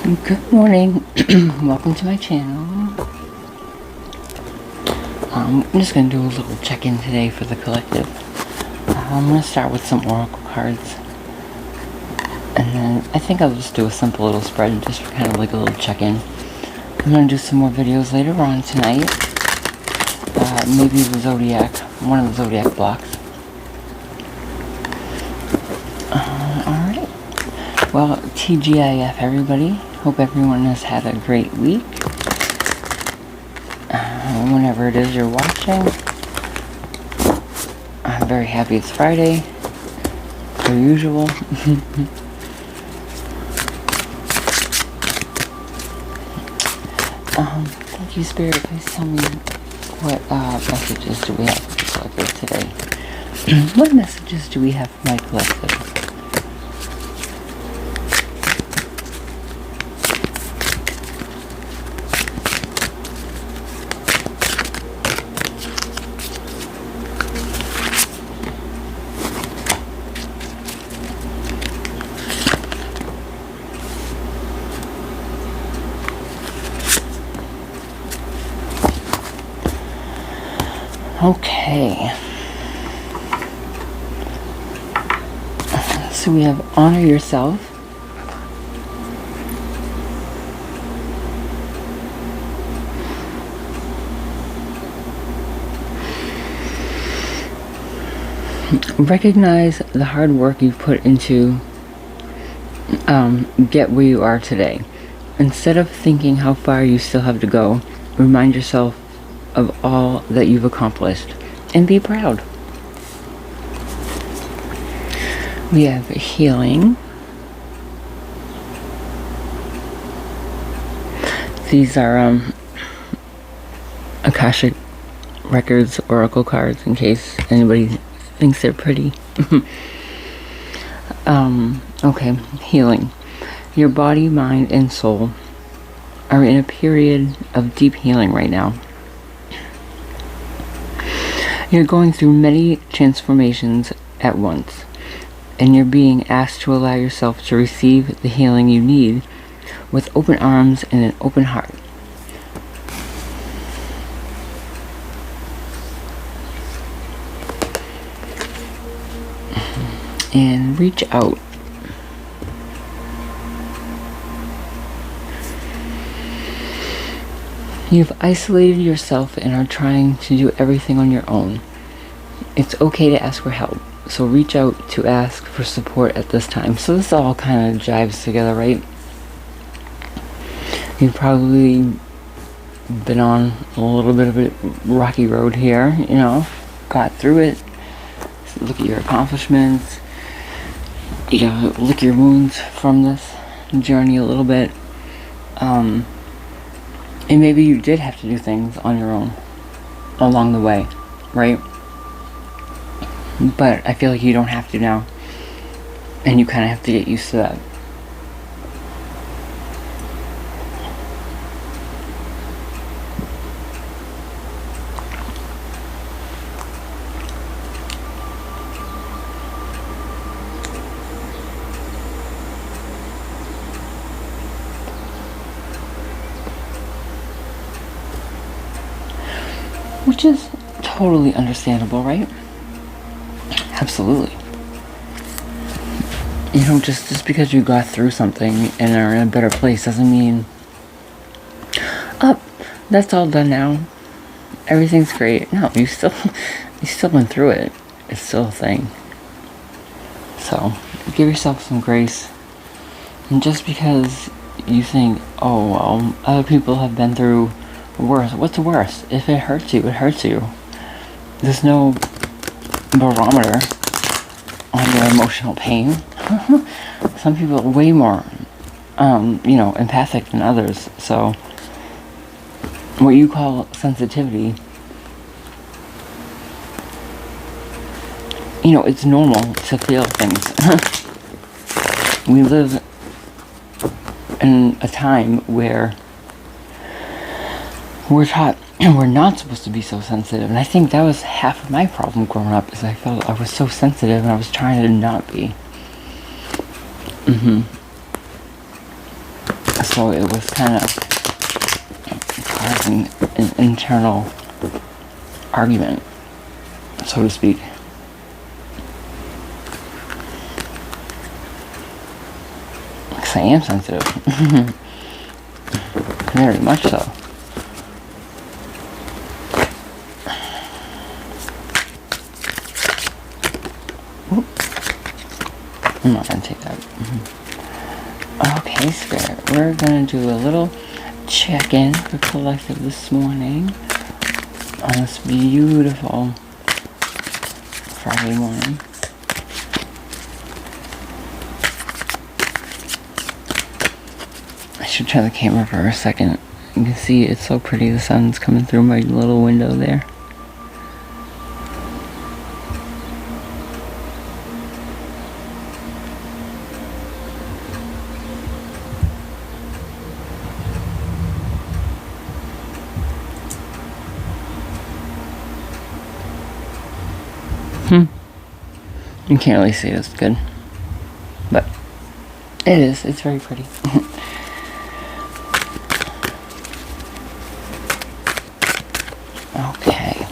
Good morning. Welcome to my channel. I'm just going to do a little check-in today for the collective. I'm going to start with some oracle cards. And then I think I'll just do a simple little spread just for kind of like a little check-in. I'm going to do some more videos later on tonight. Maybe the Zodiac, one of the Zodiac blocks. Alright. Well, TGIF everybody. Hope everyone has had a great week. Whenever it is you're watching. I'm very happy it's Friday. Per usual. Thank you, Spirit. Please tell me what messages do we have for the collective today. What messages do we have for my collective? Okay. So we have honor yourself. Recognize the hard work you've put into get where you are today. Instead of thinking how far you still have to go, remind yourself of all that you've accomplished and be proud. We have healing. These are Akashic Records Oracle cards in case anybody thinks they're pretty. Okay, healing. Your body, mind, and soul are in a period of deep healing right now. You're going through many transformations at once, and you're being asked to allow yourself to receive the healing you need with open arms and an open heart. And reach out. You've isolated yourself and are trying to do everything on your own. It's okay to ask for help, so reach out to ask for support at this time. So this all kind of jives together, right? You've probably been on a little bit of a rocky road here, you know, got through it. Look at your accomplishments. You know, lick your wounds from this journey a little bit. And maybe you did have to do things on your own along the way, right? But I feel like you don't have to now. And you kind of have to get used to that. Which is totally understandable, right? Absolutely. You know, just because you got through something and are in a better place doesn't mean, oh, that's all done now. Everything's great. No, you still went through it. It's still a thing. So, give yourself some grace. And just because you think, oh, well, other people have been through worse. What's worse? If it hurts you, it hurts you. There's no barometer on your emotional pain. Some people are way more, empathic than others. So, what you call sensitivity, it's normal to feel things. We live in a time where we're taught we're not supposed to be so sensitive, and I think that was half of my problem growing up, is I felt I was so sensitive and I was trying to not be. So it was kind of causing an internal argument, so to speak. Because I am sensitive. Very much so. I'm not going to take that. Okay, Spirit. We're going to do a little check-in for collective this morning on this beautiful Friday morning. I should turn the camera for a second. You can see it's so pretty. The sun's coming through my little window there. You can't really see it as good, but it is. It's very pretty. Okay.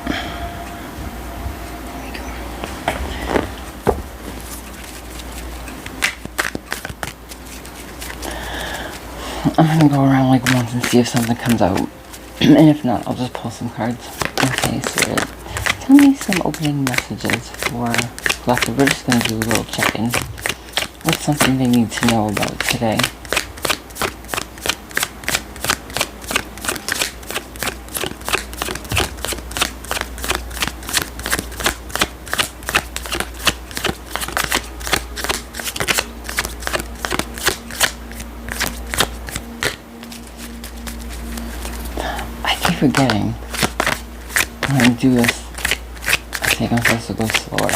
There we go. I'm gonna go around like once and see if something comes out. And if not, I'll just pull some cards. Okay, Spirit. Tell me some opening messages for collective. We're just going to do a little check-in. What's something they need to know about today? Forgetting when I do this, I think I'm supposed to go slower.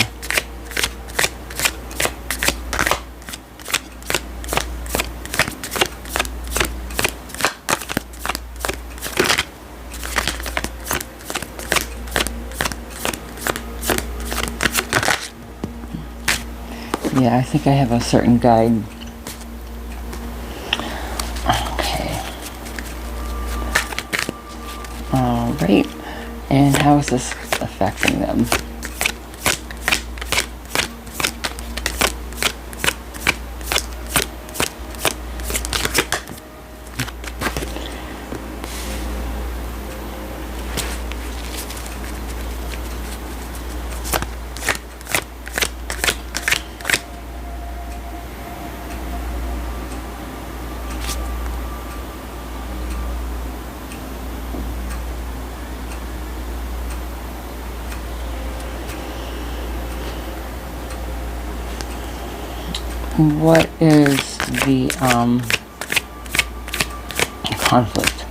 Yeah, I think I have a certain guide. Alright, and how is this affecting them? What is the conflict?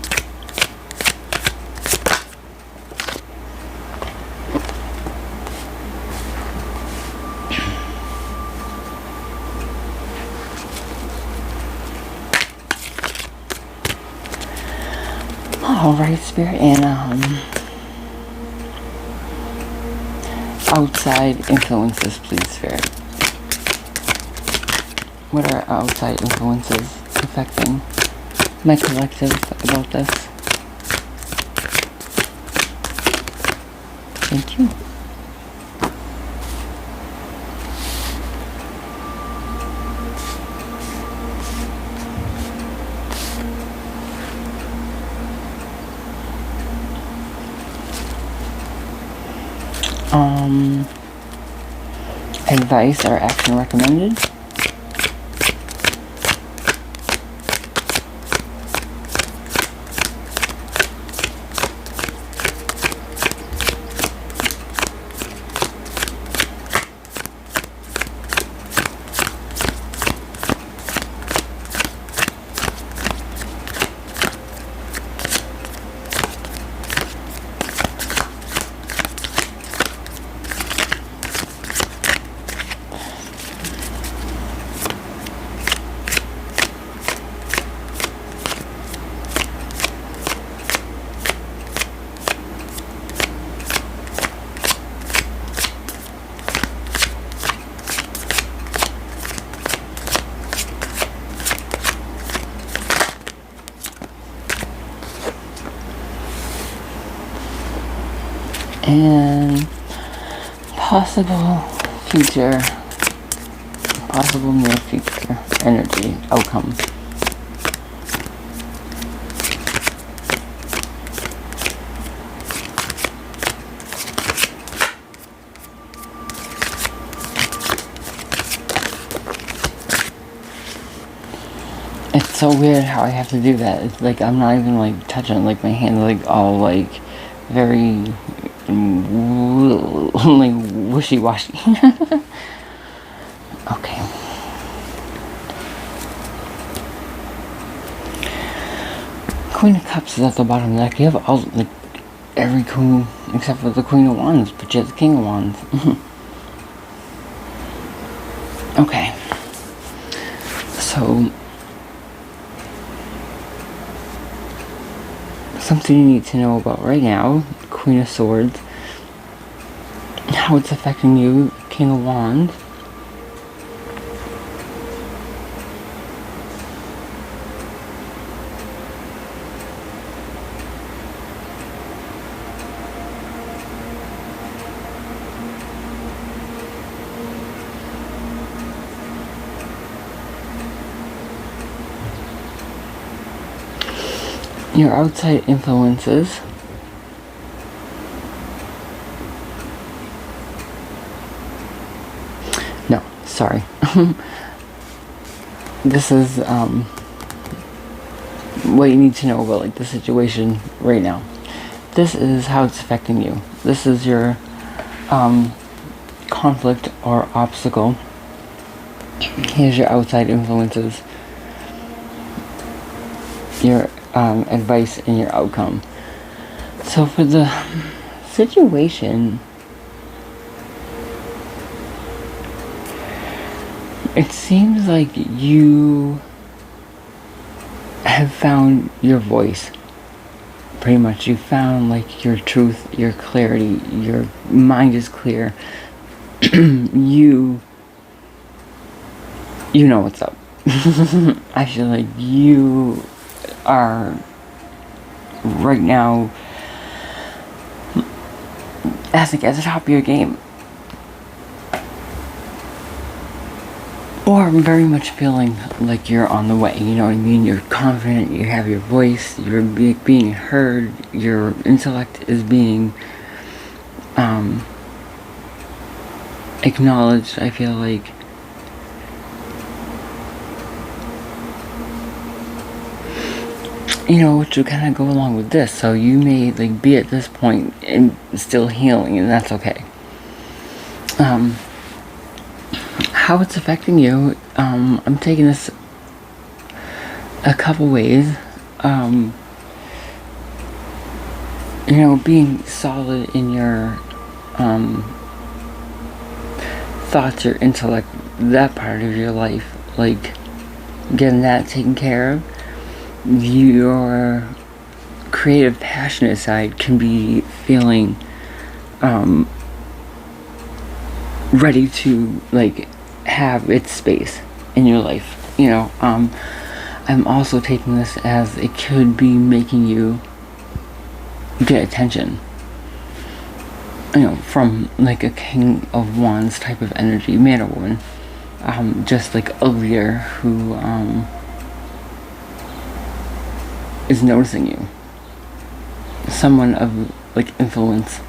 All right, Spirit, and outside influences, please, Spirit. What are outside influences affecting my collective about this? Thank you. Advice or action recommended? And possible future, possible near future energy outcome. It's so weird how I have to do that. It's like I'm not even like touching, like my hands like all like very like wishy-washy. Okay. Queen of Cups is at the bottom of the deck. You have all like every queen except for the Queen of Wands, but you have the King of Wands. Okay. So something you need to know about right now, Queen of Swords, how it's affecting you, King of Wands. Your outside influences. No, sorry. This is what you need to know about like the situation right now. This is how it's affecting you. This is your conflict or obstacle. Here's your outside influences. Your advice and your outcome. So for the situation, it seems like you have found your voice. Pretty much, you found like your truth, your clarity, your mind is clear. You know what's up. I feel like you are right now at the top of your game, or I'm very much feeling like you're on the way. You know what I mean? You're confident, you have your voice, you're being heard, your intellect is being acknowledged. I feel like which would kind of go along with this. So you may like be at this point and still healing, and that's okay. How it's affecting you, I'm taking this a couple ways. Being solid in your thoughts, your intellect, that part of your life, like getting that taken care of. Your creative, passionate side can be feeling ready to like have its space in your life. I'm also taking this as it could be making you get attention, from like a King of Wands type of energy, man or woman, just like a leader who is noticing you, someone of like influence,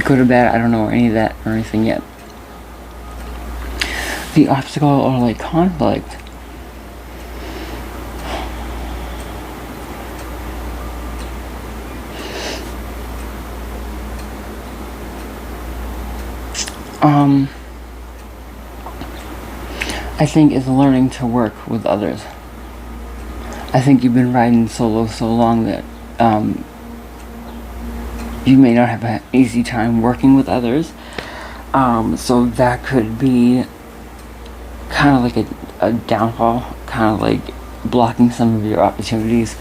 good or bad. I don't know any of that or anything yet. The obstacle or like conflict, I think is learning to work with others. I think you've been riding solo so long that you may not have an easy time working with others. So that could be kind of like a downfall, kind of like blocking some of your opportunities.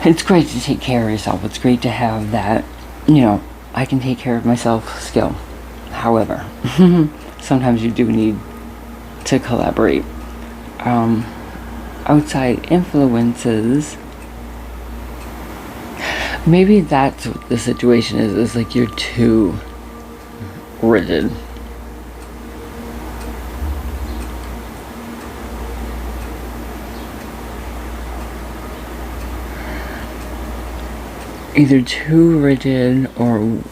It's great to take care of yourself. It's great to have that, I can take care of myself skill. However, sometimes you do need to collaborate. Outside influences, Maybe that's what the situation is like you're too rigid. Either too rigid or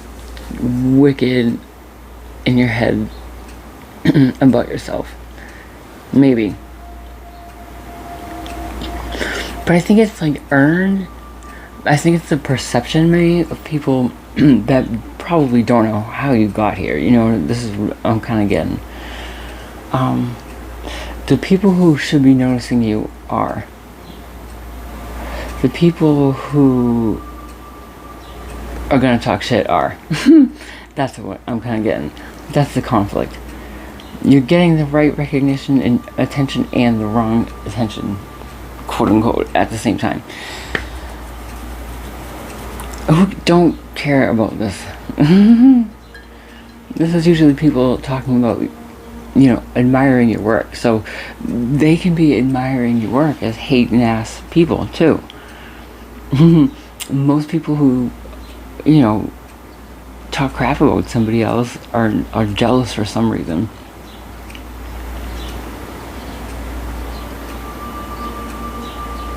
wicked in your head about yourself. Maybe. But I think it's like earned. I think it's the perception maybe of people that probably don't know how you got here. You know, this is what I'm kind of getting. The people who should be noticing you are the people who are gonna talk shit are. That's what I'm kind of getting. That's the conflict. You're getting the right recognition and attention and the wrong attention, quote unquote, at the same time. Who don't care about this? This is usually people talking about, you know, admiring your work. So they can be admiring your work as hating ass people too. Most people who, you know, talk crap about somebody else are jealous for some reason.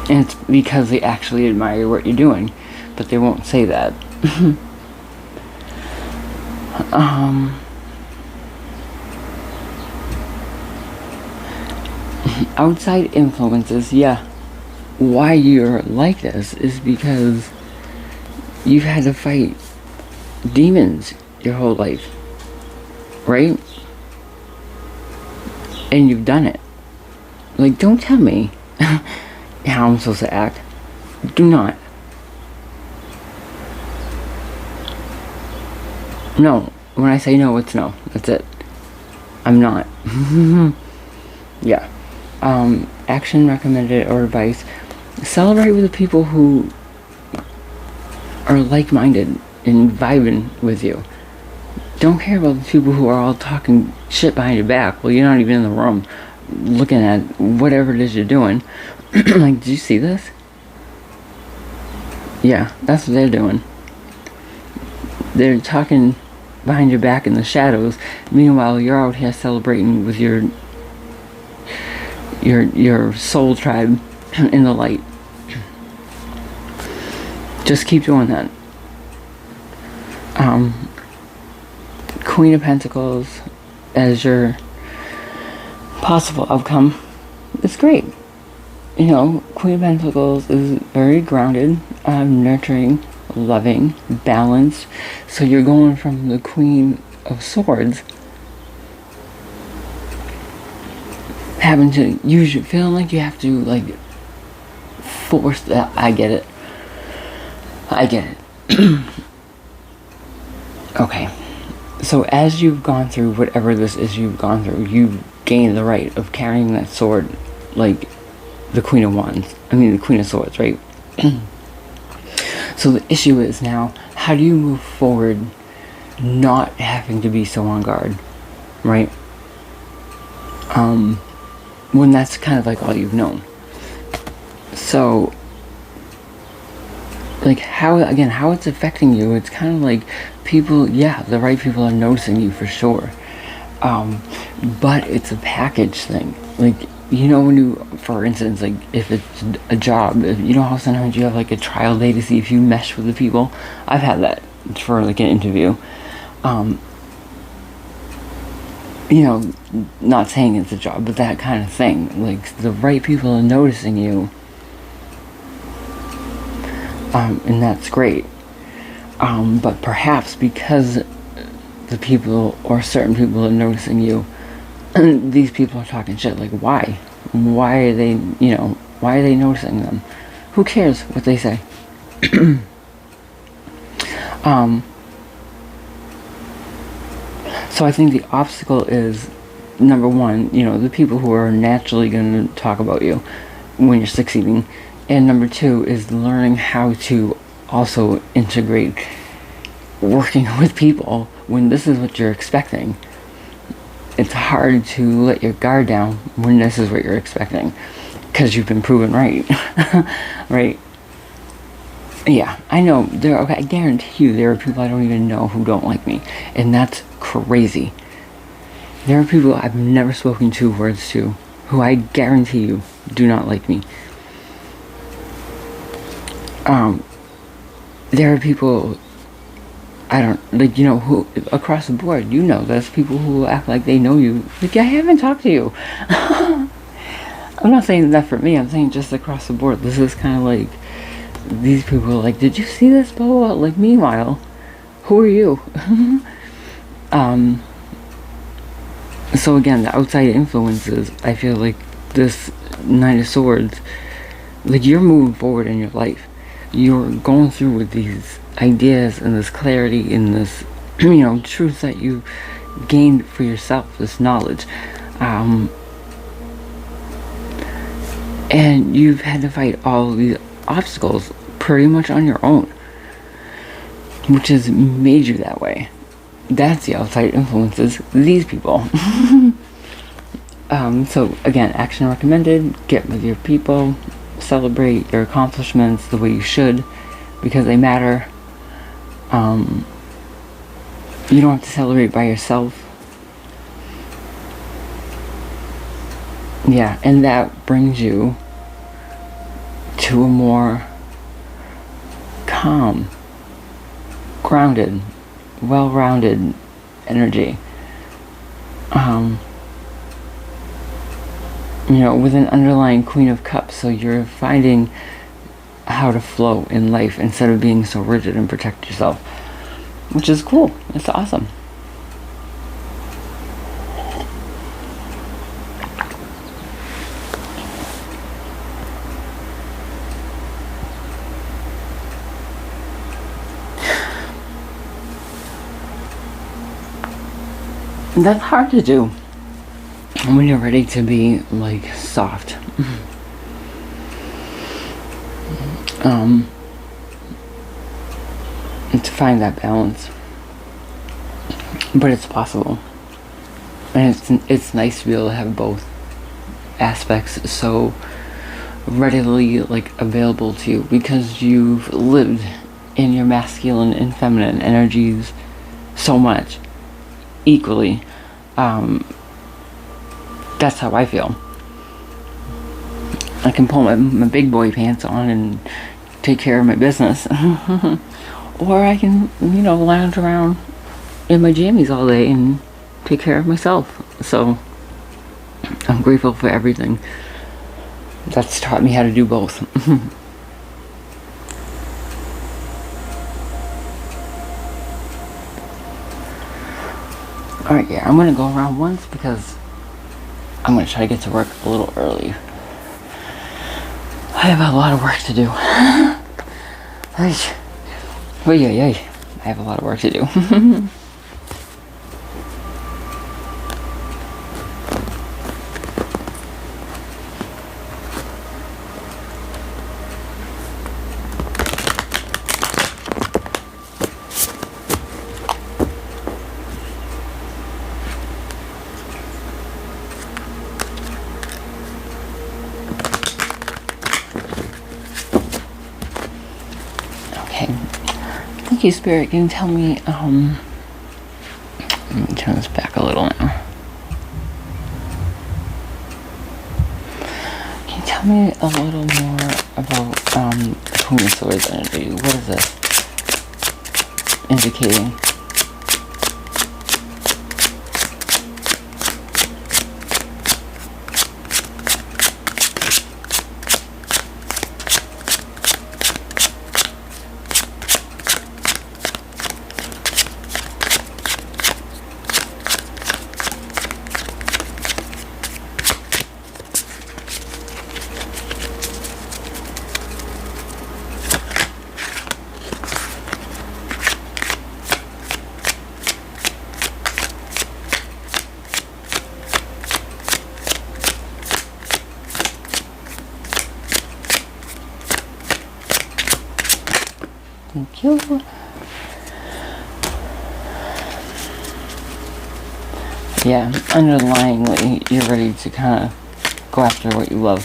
And it's because they actually admire what you're doing, but they won't say that. Outside influences, yeah. Why you're like this is because you've had to fight demons your whole life, right? And you've done it. Like, don't tell me how I'm supposed to act. Do not. No. When I say no, it's no. That's it. I'm not. Yeah. Action recommended or advice. Celebrate with the people who are like-minded and vibing with you. Don't care about the people who are all talking shit behind your back. Well, you're not even in the room looking at whatever it is you're doing. Like, did you see this? Yeah, that's what they're doing. They're talking behind your back in the shadows. Meanwhile, you're out here celebrating with your soul tribe in the light. Just keep doing that. Queen of Pentacles as your possible outcome. It's great. You know, Queen of Pentacles is very grounded, nurturing, loving, balanced. So you're going from the Queen of Swords, having to use your, feeling like you have to, like, force that. I get it. Okay. So as you've gone through whatever this is you've gone through, you've gained the right of carrying that sword like the Queen of Wands. I mean, the Queen of Swords, right? So the issue is now, how do you move forward not having to be so on guard, right? When that's kind of like all you've known. So, like, how it's affecting you, it's kind of like people, yeah, the right people are noticing you for sure. But it's a package thing. Like, you know, when you, for instance, like, if it's a job, you know how sometimes you have, like, a trial day to see if you mesh with the people? I've had that for, like, an interview. You know, not saying it's a job, but that kind of thing. Like, the right people are noticing you. And that's great. But perhaps because the people or certain people are noticing you, these people are talking shit. Like, why? Why are they, you know, why are they noticing them? Who cares what they say? So I think the obstacle is, number one, you know, the people who are naturally going to talk about you when you're succeeding. And number two is learning how to also integrate working with people when this is what you're expecting. It's hard to let your guard down when this is what you're expecting, because you've been proven right. Right? Yeah, I know. Okay, I guarantee you there are people I don't even know who don't like me. And that's crazy. There are people I've never spoken 2 words to who I guarantee you do not like me. There are people I don't, like, who, across the board, there's people who act like they know you. Like, I haven't talked to you. I'm not saying that for me, I'm saying just across the board. This is kind of like, these people are like, did you see this, blah, blah, blah? Like, meanwhile, who are you? So again, the outside influences, I feel like this Nine of Swords, like, you're moving forward in your life. You're going through with these ideas and this clarity and this, truth that you gained for yourself, this knowledge. And you've had to fight all of these obstacles pretty much on your own, which has made you that way. That's the outside influences, these people. So again, action recommended. Get with your people, celebrate your accomplishments the way you should, because they matter. You don't have to celebrate by yourself. Yeah, and that brings you to a more calm, grounded, well-rounded energy. With an underlying Queen of Cups, so you're finding how to flow in life instead of being so rigid and protect yourself, which is cool. It's awesome. That's hard to do when you're ready to be, like, soft. To find that balance. But it's possible. And it's nice to be able to have both aspects so readily, like, available to you, because you've lived in your masculine and feminine energies so much equally. That's how I feel. I can pull my big boy pants on and take care of my business. Or I can, lounge around in my jammies all day and take care of myself. So I'm grateful for everything that's taught me how to do both. Alright, yeah, I'm gonna go around once because I'm gonna try to get to work a little early. I have a lot of work to do. I have a lot of work to do. Okay. Thank you, Spirit. Can you tell me, let me turn this back a little now. Can you tell me a little more about, Queen of Swords energy? What is this indicating? Thank you. Yeah, underlyingly, you're ready to kind of go after what you love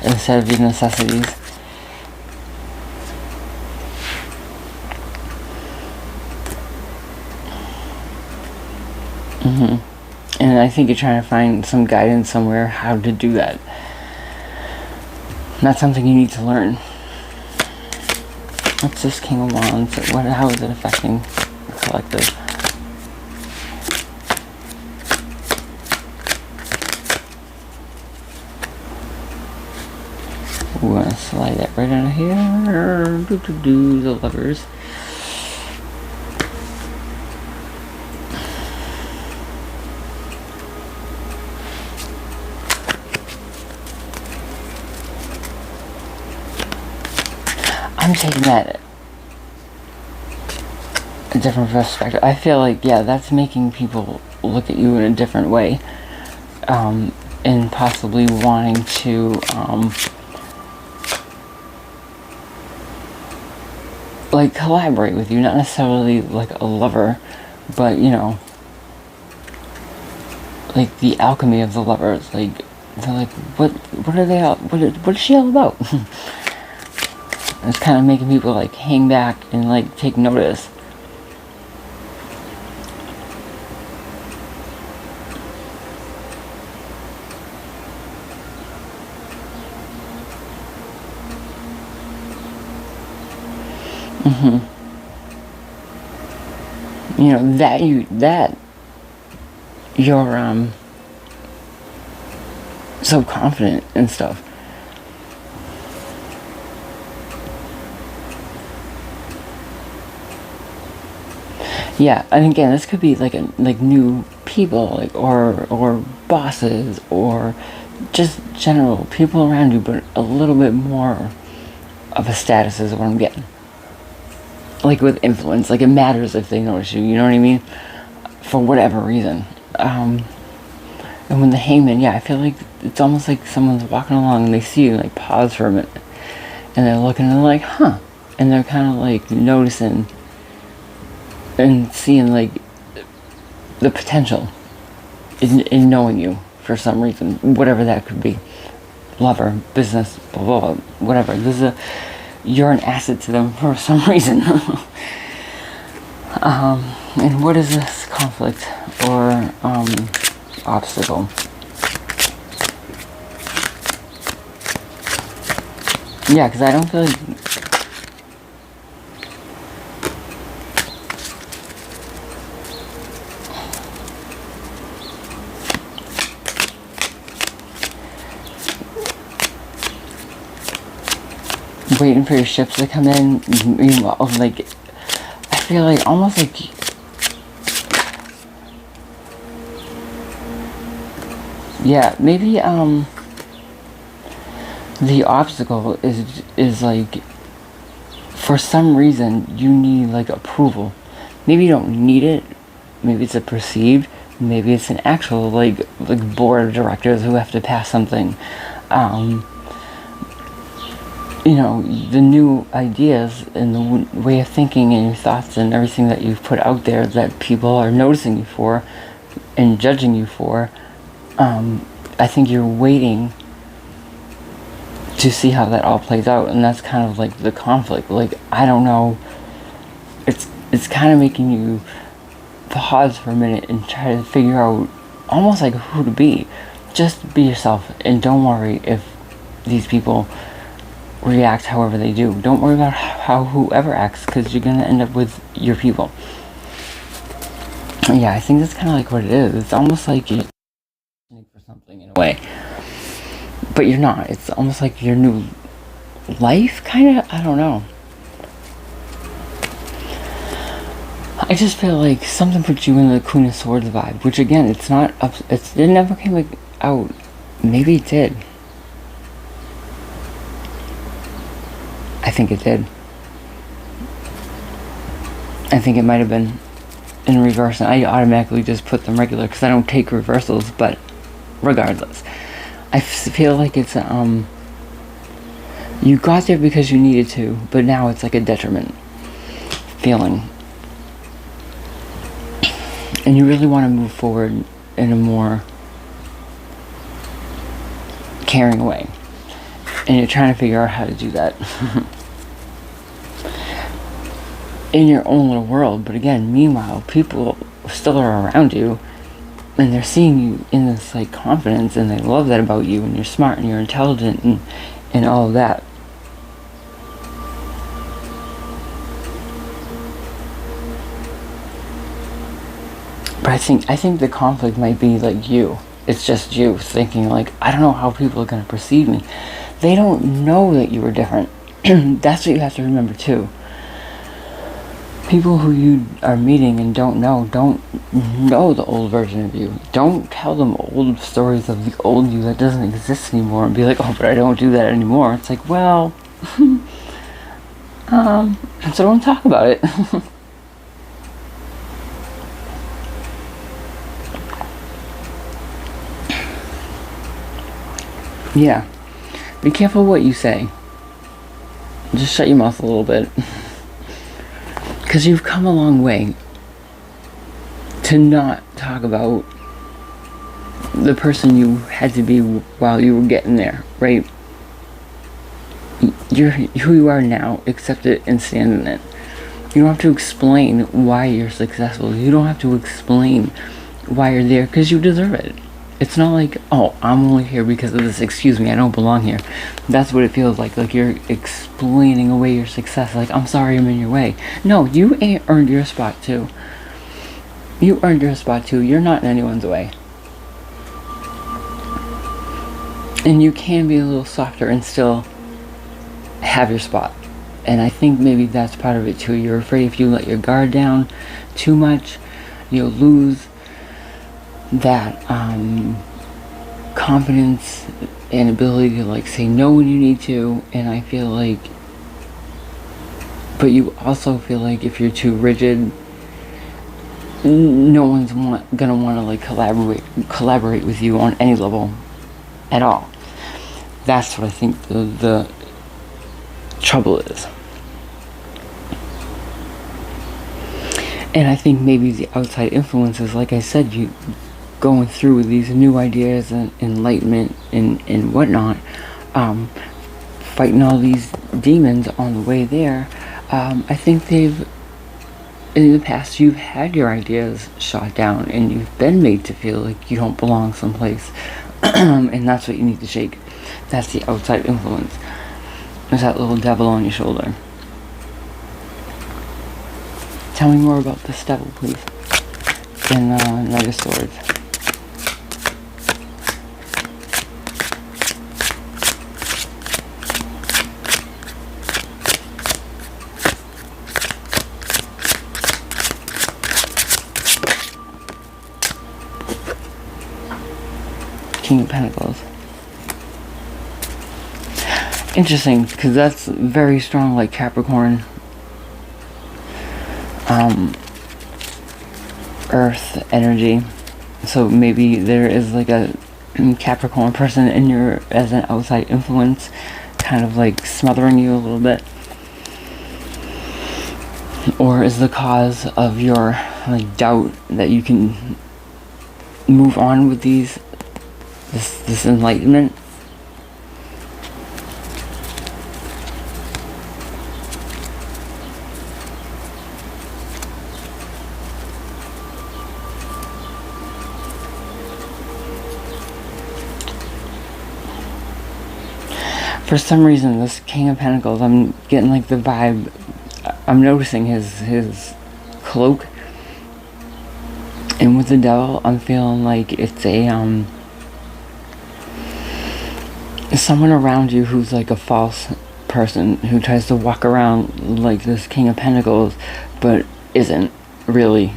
instead of your necessities. And I think you're trying to find some guidance somewhere how to do that. That's something you need to learn. What's this King of Wands? How is it affecting the collective? We're gonna slide that right out of here. The Lovers. I'm taking that a different perspective. I feel like, yeah, that's making people look at you in a different way, and possibly wanting to, like, collaborate with you. Not necessarily like a lover, but, you know, like the alchemy of the Lovers. Like, they're like, what are they all, what is she all about? It's kind of making people like hang back and like take notice. You know, that you're so confident and stuff. Yeah, and again, this could be like new people, like or bosses, or just general people around you, but a little bit more of a status is what I'm getting. Like with influence, like it matters if they notice you. You know what I mean? For whatever reason. And when the Hangman, yeah, I feel like it's almost like someone's walking along and they see you and like pause for a minute, and they're looking and they're like, huh, and they're kind of like noticing and seeing like the potential in knowing you for some reason, whatever that could be. Lover, business, blah blah blah, whatever. You're an asset to them for some reason. And what is this conflict or obstacle? Yeah, because I don't feel like waiting for your ships to come in. Meanwhile, like, I feel like almost like yeah, maybe the obstacle is like, for some reason you need like approval. Maybe you don't need it. Maybe it's a perceived. Maybe it's an actual like board of directors who have to pass something. You know, the new ideas and the way of thinking and your thoughts and everything that you've put out there that people are noticing you for and judging you for. I think you're waiting to see how that all plays out, and that's kind of like the conflict. Like, I don't know, it's kind of making you pause for a minute and try to figure out almost like who to be. Just be yourself, and don't worry if these people react however they do. Don't worry about how whoever acts, because you're going to end up with your people. Yeah, I think that's kind of like what it is. It's almost like you're for something in a way, but you're not. It's almost like your new life, kind of. I don't know. I just feel like something put you in the Queen of Swords vibe, which again, it's not up. It never came out. Maybe it did. I think it did. I think it might have been in reverse, and I automatically just put them regular because I don't take reversals, but regardless. I feel like it's, you got there because you needed to, but now it's like a detriment feeling. And you really want to move forward in a more caring way. And you're trying to figure out how to do that. In your own little world, but again, meanwhile, people still are around you, and they're seeing you in this like confidence, and they love that about you, and you're smart and you're intelligent and all of that. But I think the conflict might be like you. It's just you thinking like, I don't know how people are going to perceive me. They don't know that you were different. That's what you have to remember too. People who you are meeting and don't know the old version of you. Don't tell them old stories of the old you that doesn't exist anymore and be like, oh, but I don't do that anymore. It's like, well, so don't talk about it. Yeah. Be careful what you say. Just shut your mouth a little bit. Because you've come a long way to not talk about the person you had to be while you were getting there, right? You're who you are now. Accept it and stand in it. You don't have to explain why you're successful. You don't have to explain why you're there, because you deserve it. It's not like, oh, I'm only here because of this, excuse me, I don't belong here. That's what it feels like you're explaining away your success, like, I'm sorry I'm in your way. No, you ain't earned your spot too. You earned your spot too. You're not in anyone's way. And you can be a little softer and still have your spot. And I think maybe that's part of it too. You're afraid if you let your guard down too much, you'll lose that confidence and ability to like say no when you need to. And I feel like, but you also feel like if you're too rigid, no one's gonna want to like collaborate with you on any level at all. That's what I think the trouble is. And I think maybe the outside influences, like I said, you going through these new ideas and enlightenment and whatnot, fighting all these demons on the way there. I think in the past, you've had your ideas shot down and you've been made to feel like you don't belong someplace. And that's what you need to shake. That's the outside influence. There's that little devil on your shoulder. Tell me more about this devil, please. In Knight of Swords. King of Pentacles. Interesting, because that's very strong, like Capricorn. Earth energy. So maybe there is like a Capricorn person in your as an outside influence, kind of like smothering you a little bit, or is the cause of your like doubt that you can move on with this enlightenment. For some reason, this King of Pentacles, I'm getting like the vibe. I'm noticing his cloak, and with the devil, I'm feeling like it's a someone around you who's like a false person who tries to walk around like this King of Pentacles, but isn't really.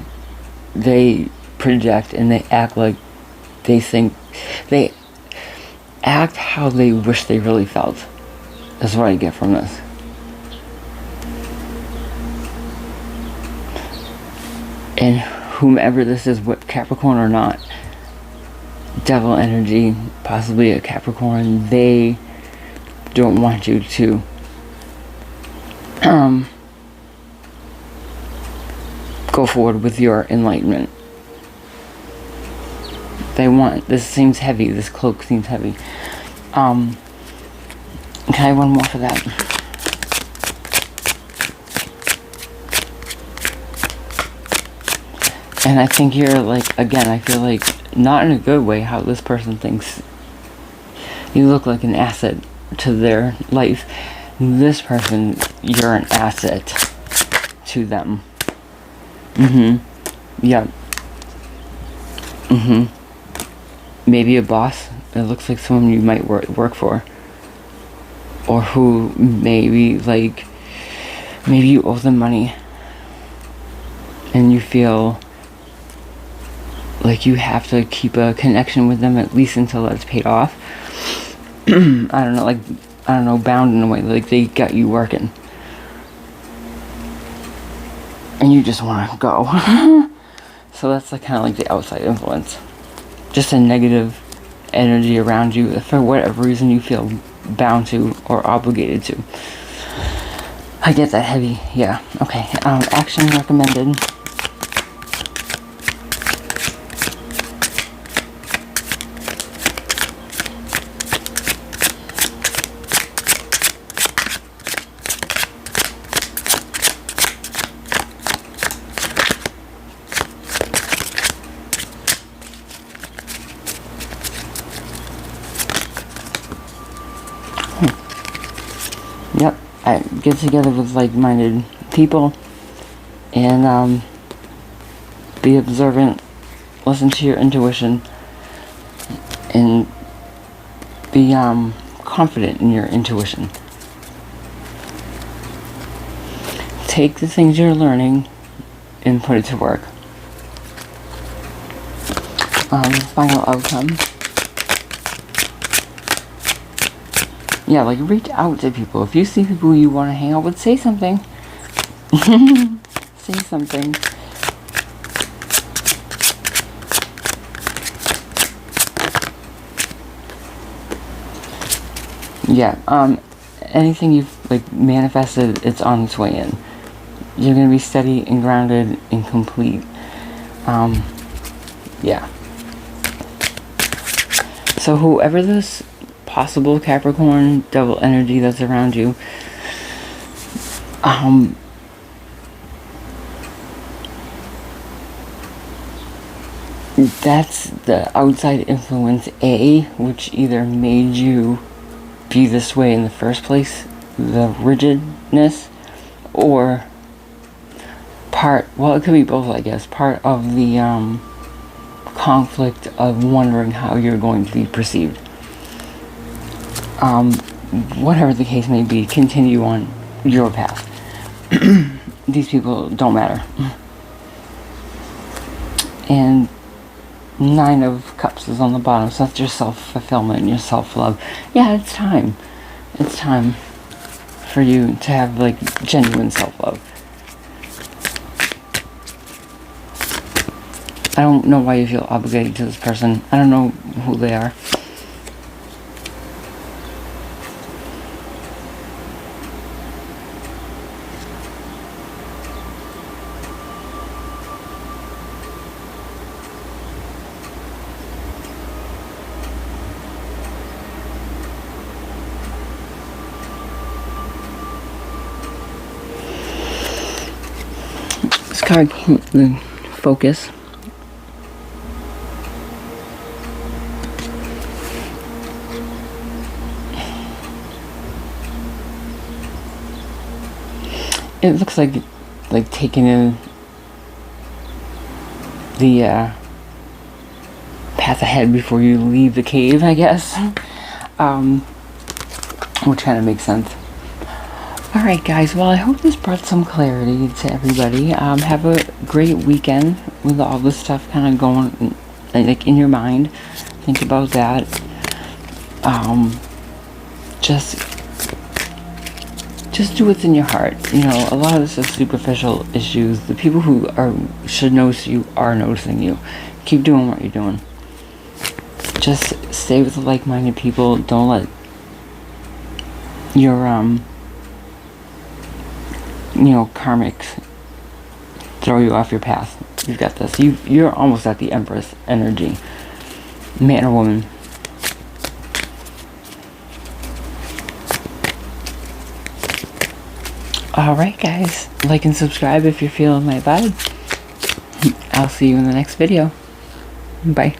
They project and they act like they think they act how they wish they really felt. That's what I get from this. And whomever this is, what Capricorn or not, devil energy, possibly a Capricorn, they don't want you to go forward with your enlightenment. They want, this seems heavy, this cloak seems heavy. Can I have one more for that? And I think you're like, again, I feel like not in a good way, how this person thinks you look like an asset to their life. This person, you're an asset to them. Yep. Maybe a boss. It looks like someone you might work for. Or who maybe, like, maybe you owe them money. And you feel like you have to keep a connection with them at least until that's paid off. I don't know, bound in a way, like they got you working. And you just want to go. So that's like kind of like the outside influence. Just a negative energy around you for whatever reason you feel bound to or obligated to. I get that heavy. Yeah. Okay. Action recommended. Yep, I get together with like-minded people and be observant, listen to your intuition, and be confident in your intuition. Take the things you're learning and put it to work. Final outcome. Yeah, like reach out to people. If you see people you want to hang out with, say something. Say something. Yeah, anything you've like manifested, it's on its way in. You're gonna be steady and grounded and complete. Yeah. So whoever this possible Capricorn double energy that's around you, that's the outside influence A, which either made you be this way in the first place, the rigidness, or it could be both, I guess, part of the conflict of wondering how you're going to be perceived. Whatever the case may be, continue on your path. These people don't matter. And 9 of Cups is on the bottom, so that's your self-fulfillment and your self-love. Yeah, it's time. It's time for you to have, like, genuine self-love. I don't know why you feel obligated to this person. I don't know who they are. This card, the focus. It looks like taking in the path ahead before you leave the cave, I guess. Which kind of makes sense. Alright guys, well I hope this brought some clarity to everybody. Have a great weekend with all this stuff kind of going like in your mind. Think about that. Just do what's in your heart. You know, a lot of this is superficial issues. The people who should notice you are noticing you. Keep doing what you're doing. Just stay with the like-minded people. Don't let your karmics throw you off your path. You've got this. You're almost at the Empress energy. Man or woman. Alright guys, like and subscribe if you're feeling my vibe. I'll see you in the next video. Bye.